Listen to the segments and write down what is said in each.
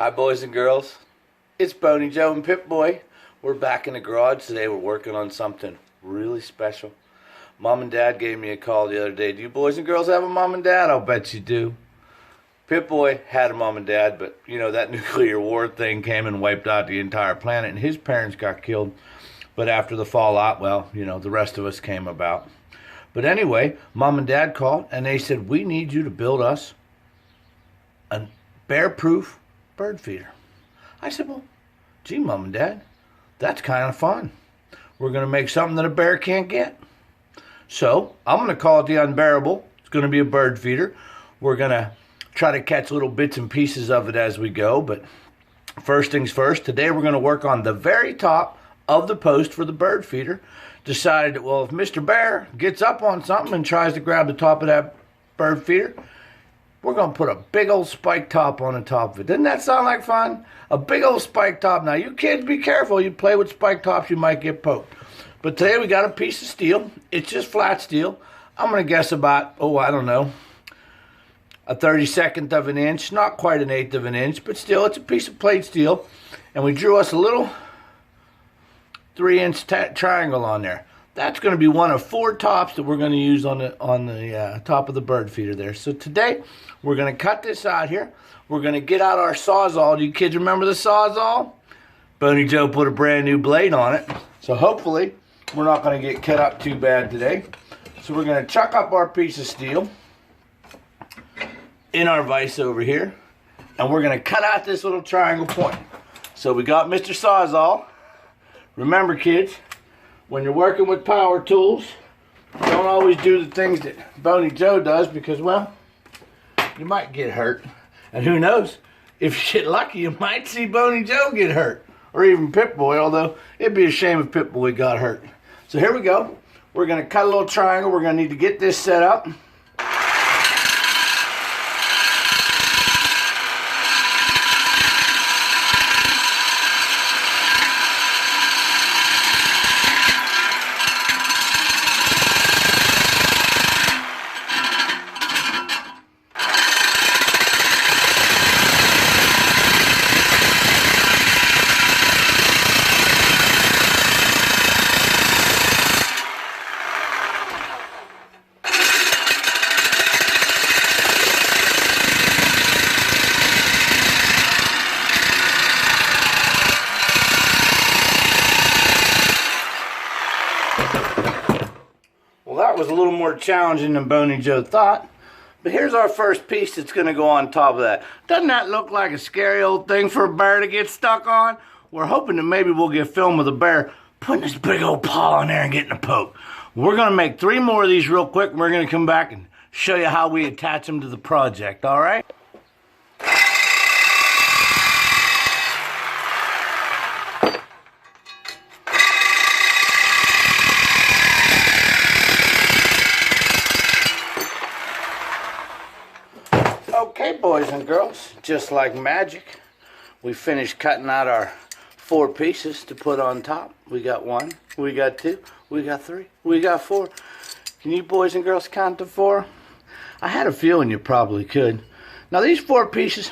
Hi boys and girls, it's Boney Joe and Pipboy. We're back in the garage today. We're working on something really special. Mom and Dad gave me a call the other day. Do you boys and girls have a mom and dad? I'll bet you do. Pipboy had a mom and dad, but you know that nuclear war thing came and wiped out the entire planet, and his parents got killed. But after the fallout, well, you know, the rest of us came about. But anyway, Mom and Dad called and they said, we need you to build us a bear-proof bird feeder. I said, well, gee, Mom and Dad, that's kind of fun. We're going to make something that a bear can't get. So I'm going to call it the Unbearable. It's going to be a bird feeder. We're going to try to catch little bits and pieces of it as we go. But first things first, today we're going to work on the very top of the post for the bird feeder. Decided that, well, if Mr. Bear gets up on something and tries to grab the top of that bird feeder, we're going to put a big old spike top on the top of it. Doesn't that sound like fun? A big old spike top. Now, you kids, be careful. You play with spike tops, you might get poked. But today we got a piece of steel. It's just flat steel. I'm going to guess about, I don't know, a 32nd of an inch. Not quite an eighth of an inch, but still, it's a piece of plate steel. And we drew us a little 3-inch triangle on there. That's going to be one of 4 tops that we're going to use on the top of the bird feeder there. So today we're going to cut this out here. We're going to get out our Sawzall. Do you kids remember the Sawzall? Boney Joe put a brand new blade on it. So hopefully we're not going to get cut up too bad today. So we're going to chuck up our piece of steel in our vise over here. And we're going to cut out this little triangle point. So we got Mr. Sawzall. Remember, kids, when you're working with power tools, don't always do the things that Boney Joe does because, well, you might get hurt. And who knows, if you get lucky, you might see Boney Joe get hurt. Or even Pipboy, although it'd be a shame if Pipboy got hurt. So here we go. We're going to cut a little triangle. We're going to need to get this set up. Well, that was a little more challenging than Boney Joe thought. But here's our first piece that's going to go on top of that. Doesn't that look like a scary old thing for a bear to get stuck on? We're hoping that maybe we'll get film of the bear putting his big old paw on there and getting a poke. We're going to make 3 more of these real quick, and we're going to come back and show you how we attach them to the project, all right? Okay, boys and girls, just like magic, we finished cutting out our 4 pieces to put on top. We got 1, we got 2, we got 3, we got 4. Can you boys and girls count to 4? I had a feeling you probably could. Now these 4 pieces,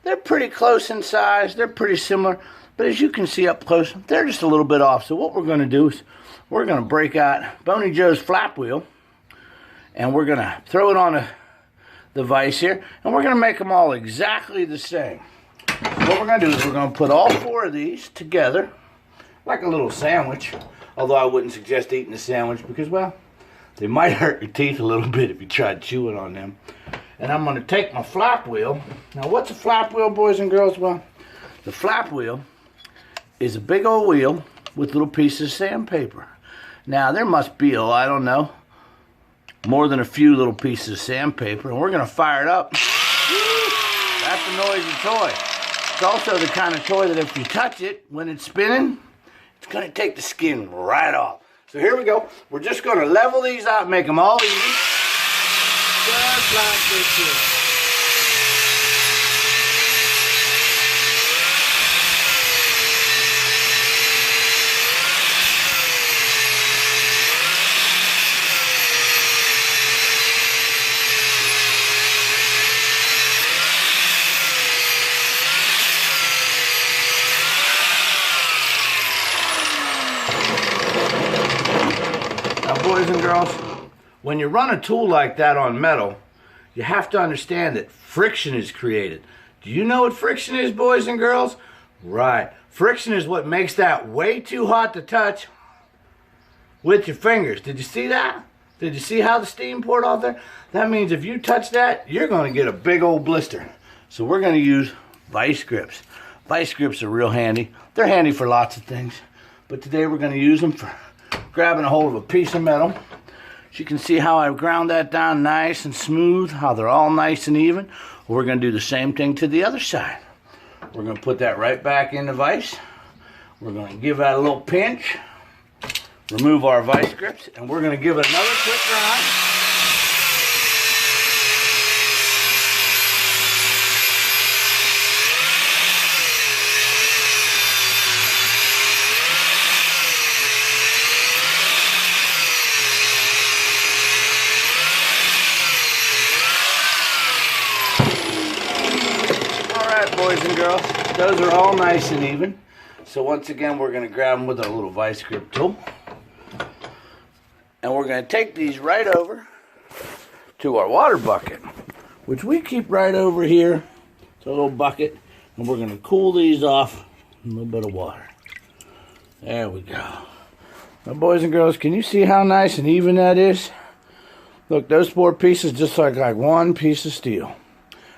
they're pretty close in size, they're pretty similar, but as you can see up close, they're just a little bit off. So what we're going to do is we're going to break out Boney Joe's flap wheel, and we're going to throw it on the vise here, and we're going to make them all exactly the same. So what we're going to do is we're going to put all 4 of these together like a little sandwich, although I wouldn't suggest eating a sandwich because, well, they might hurt your teeth a little bit if you tried chewing on them. And I'm going to take my flap wheel. Now what's a flap wheel, boys and girls? Well, the flap wheel is a big old wheel with little pieces of sandpaper. Now there must be, I don't know, more than a few little pieces of sandpaper, and we're going to fire it up. That's a noisy toy. It's also the kind of toy that if you touch it when it's spinning, it's going to take the skin right off. So here we go. We're just going to level these out and make them all even. Just like this here. when you run a tool like that on metal, you have to understand that friction is created. Do you know what friction is, boys and girls? Right. Friction is what makes that way too hot to touch with your fingers. Did you see that? Did you see how the steam poured off there? That means if you touch that, you're going to get a big old blister. So we're going to use vice grips. Vice grips are real handy. They're handy for lots of things. But today we're going to use them for grabbing a hold of a piece of metal. As you can see how I've ground that down nice and smooth, how they're all nice and even. We're going to do the same thing to the other side. We're going to put that right back in the vise. We're going to give that a little pinch. Remove our vice grips, and we're going to give it another quick grind. Alright, boys and girls, those are all nice and even. So once again, we're going to grab them with our little vice grip tool. And we're going to take these right over to our water bucket, which we keep right over here. It's a little bucket, and we're going to cool these off with a little bit of water. There we go. Now, boys and girls, can you see how nice and even that is? Look, those 4 pieces just like one piece of steel.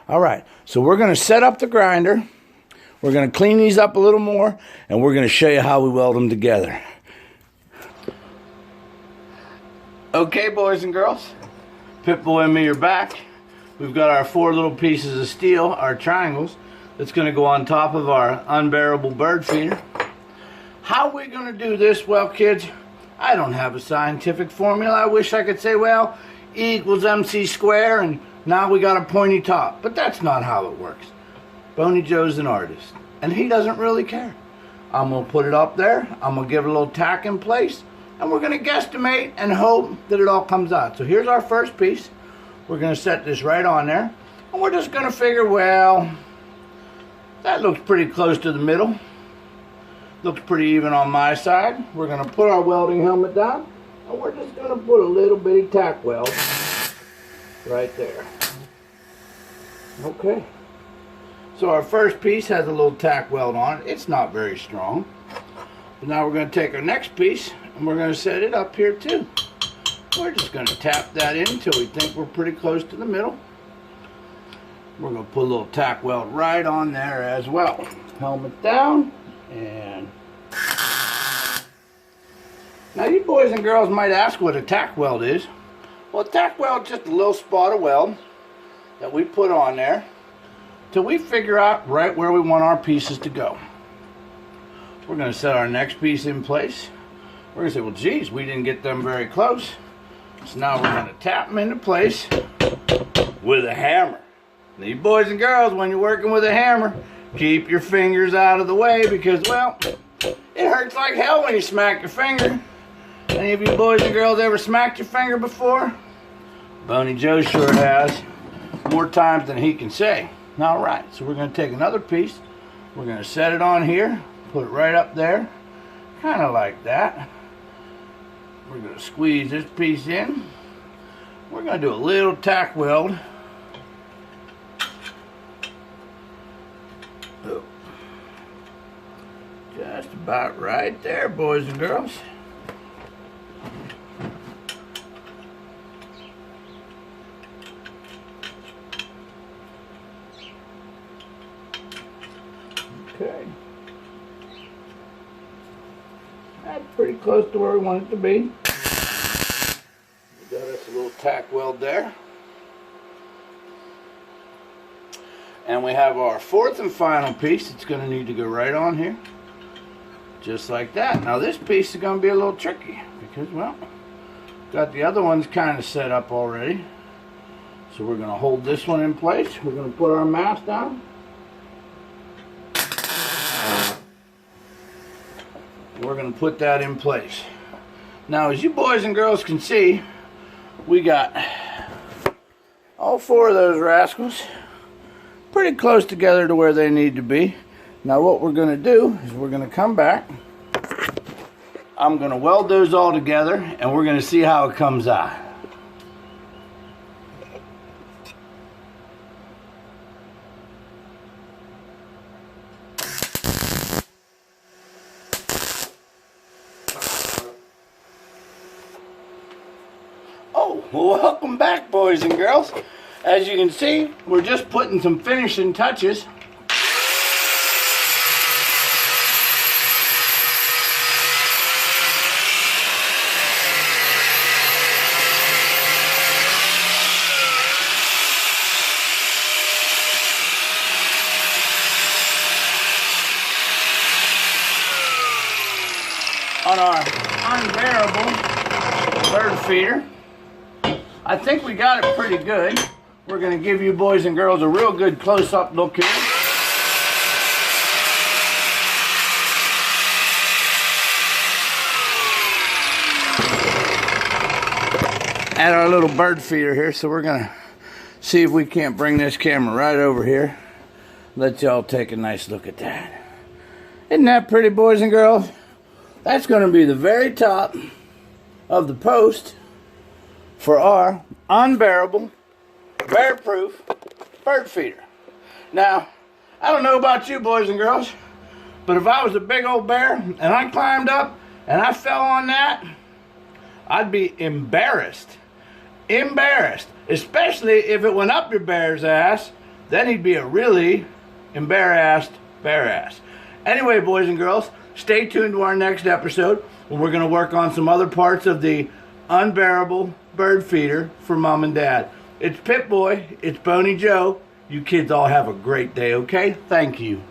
All right, so we're going to set up the grinder. We're going to clean these up a little more, and we're going to show you how we weld them together. Okay, boys and girls, Pip-Boy and me are back. We've got our 4 little pieces of steel, our triangles, that's going to go on top of our Unbearable bird feeder. How are we going to do this? Well, kids, I don't have a scientific formula. I wish I could say, well, E equals MC square, and now we got a pointy top. But that's not how it works. Boney Joe's an artist, and he doesn't really care. I'm going to put it up there. I'm going to give it a little tack in place. And we're going to guesstimate and hope that it all comes out. So here's our first piece. We're going to set this right on there. And we're just going to figure, well, that looks pretty close to the middle. Looks pretty even on my side. We're going to put our welding helmet down. And we're just going to put a little bitty tack weld right there. Okay. So our first piece has a little tack weld on it. It's not very strong. But now we're going to take our next piece. And we're going to set it up here too. We're just going to tap that in until we think we're pretty close to the middle. We're going to put a little tack weld right on there as well. Helmet down, and now you boys and girls might ask what a tack weld is. Well, a tack weld is just a little spot of weld that we put on there till we figure out right where we want our pieces to go. We're going to set our next piece in place. We're going to say, well, geez, we didn't get them very close. So now we're going to tap them into place with a hammer. Now, you boys and girls, when you're working with a hammer, keep your fingers out of the way because, well, it hurts like hell when you smack your finger. Any of you boys and girls ever smacked your finger before? Boney Joe sure has. More times than he can say. All right, so we're going to take another piece. We're going to set it on here, put it right up there, kind of like that. We're going to squeeze this piece in. We're going to do a little tack weld. Oh. Just about right there, boys and girls. Okay. That's pretty close to where we want it to be. We got us a little tack weld there. And we have our 4th and final piece. It's going to need to go right on here. Just like that. Now this piece is going to be a little tricky because, well, got the other ones kind of set up already. So we're going to hold this one in place. We're going to put our mast down. We're going to put that in place. Now, as you boys and girls can see, we got all 4 of those rascals pretty close together to where they need to be. Now, what we're going to do is we're going to come back. I'm going to weld those all together, and we're going to see how it comes out. Well, welcome back, boys and girls. As you can see, we're just putting some finishing touches. On our Unbearable bird feeder. I think we got it pretty good. We're going to give you boys and girls a real good close-up look here. At our little bird feeder here, so we're going to see if we can't bring this camera right over here. Let y'all take a nice look at that. Isn't that pretty, boys and girls? That's going to be the very top of the post for our Unbearable bear-proof bird feeder. Now, I don't know about you boys and girls, but if I was a big old bear and I climbed up and I fell on that, I'd be embarrassed. Embarrassed. Especially if it went up your bear's ass, then he'd be a really embarrassed bear ass. Anyway, boys and girls, stay tuned to our next episode when we're going to work on some other parts of the Unbearable bird feeder for Mom and Dad. It's Pipboy. It's Boney Joe. You kids all have a great day, okay? Thank you.